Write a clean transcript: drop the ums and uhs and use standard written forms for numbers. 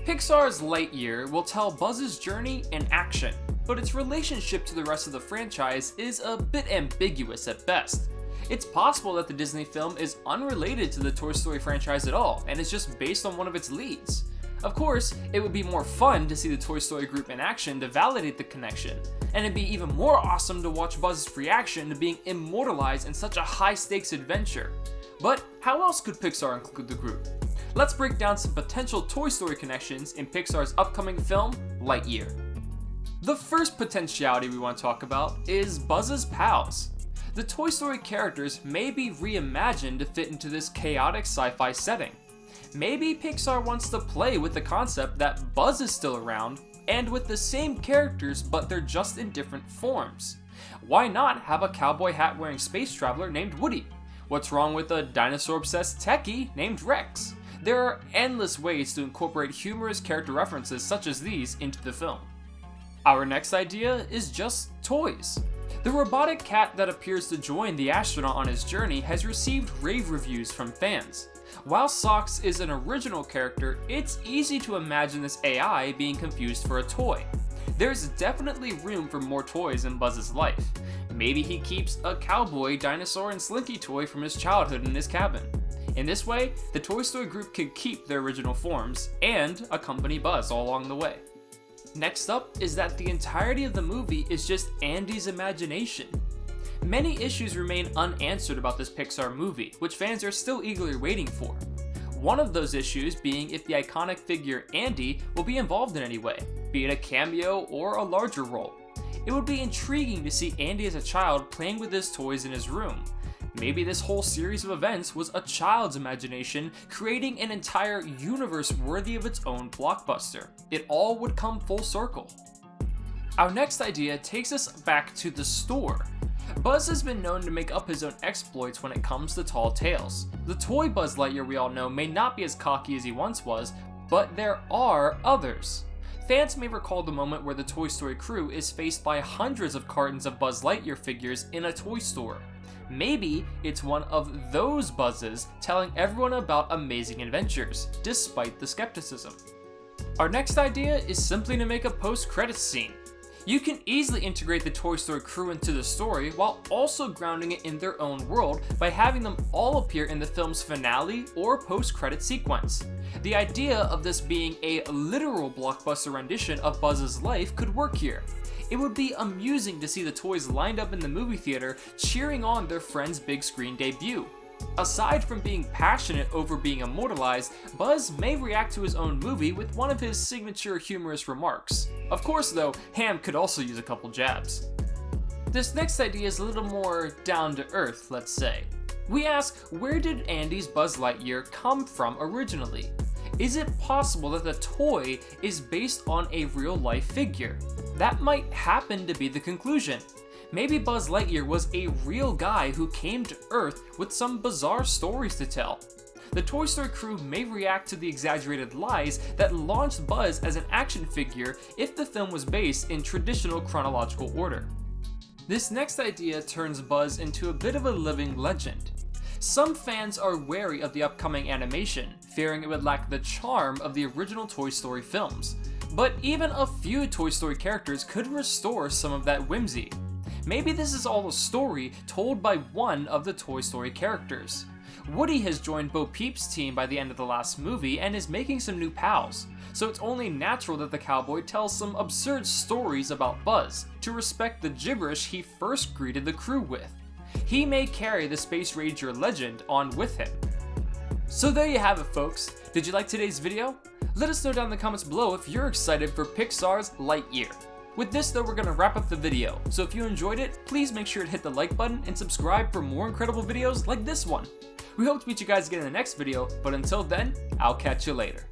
Pixar's Lightyear will tell Buzz's journey in action, but its relationship to the rest of the franchise is a bit ambiguous at best. It's possible that the Disney film is unrelated to the Toy Story franchise at all, and is just based on one of its leads. Of course, it would be more fun to see the Toy Story group in action to validate the connection, and it'd be even more awesome to watch Buzz's reaction to being immortalized in such a high-stakes adventure. But how else could Pixar include the group? Let's break down some potential Toy Story connections in Pixar's upcoming film, Lightyear. The first potentiality we want to talk about is Buzz's pals. The Toy Story characters may be reimagined to fit into this chaotic sci-fi setting. Maybe Pixar wants to play with the concept that Buzz is still around, and with the same characters but they're just in different forms. Why not have a cowboy hat wearing space traveler named Woody? What's wrong with a dinosaur obsessed techie named Rex? There are endless ways to incorporate humorous character references such as these into the film. Our next idea is just toys. The robotic cat that appears to join the astronaut on his journey has received rave reviews from fans. While Socks is an original character, it's easy to imagine this AI being confused for a toy. There's definitely room for more toys in Buzz's life. Maybe he keeps a cowboy, dinosaur, and Slinky toy from his childhood in his cabin. In this way, the Toy Story group could keep their original forms and accompany Buzz all along the way. Next up is that the entirety of the movie is just Andy's imagination. Many issues remain unanswered about this Pixar movie, which fans are still eagerly waiting for. One of those issues being if the iconic figure Andy will be involved in any way, be it a cameo or a larger role. It would be intriguing to see Andy as a child playing with his toys in his room. Maybe this whole series of events was a child's imagination, creating an entire universe worthy of its own blockbuster. It all would come full circle. Our next idea takes us back to the store. Buzz has been known to make up his own exploits when it comes to tall tales. The toy Buzz Lightyear we all know may not be as cocky as he once was, but there are others. Fans may recall the moment where the Toy Story crew is faced by hundreds of cartons of Buzz Lightyear figures in a toy store. Maybe it's one of those Buzzes telling everyone about amazing adventures, despite the skepticism. Our next idea is simply to make a post-credits scene. You can easily integrate the Toy Story crew into the story while also grounding it in their own world by having them all appear in the film's finale or post-credit sequence. The idea of this being a literal blockbuster rendition of Buzz's life could work here. It would be amusing to see the toys lined up in the movie theater cheering on their friend's big screen debut. Aside from being passionate over being immortalized, Buzz may react to his own movie with one of his signature humorous remarks. Of course though, Ham could also use a couple jabs. This next idea is a little more down to earth, let's say. We ask, where did Andy's Buzz Lightyear come from originally? Is it possible that the toy is based on a real life figure? That might happen to be the conclusion. Maybe Buzz Lightyear was a real guy who came to Earth with some bizarre stories to tell. The Toy Story crew may react to the exaggerated lies that launched Buzz as an action figure if the film was based in traditional chronological order. This next idea turns Buzz into a bit of a living legend. Some fans are wary of the upcoming animation, fearing it would lack the charm of the original Toy Story films. But even a few Toy Story characters could restore some of that whimsy. Maybe this is all a story told by one of the Toy Story characters. Woody has joined Bo Peep's team by the end of the last movie and is making some new pals, so it's only natural that the cowboy tells some absurd stories about Buzz to respect the gibberish he first greeted the crew with. He may carry the Space Ranger legend on with him. So there you have it, folks. Did you like today's video? Let us know down in the comments below if you're excited for Pixar's Lightyear. With this though, we're going to wrap up the video, so if you enjoyed it, please make sure to hit the like button and subscribe for more incredible videos like this one. We hope to meet you guys again in the next video, but until then, I'll catch you later.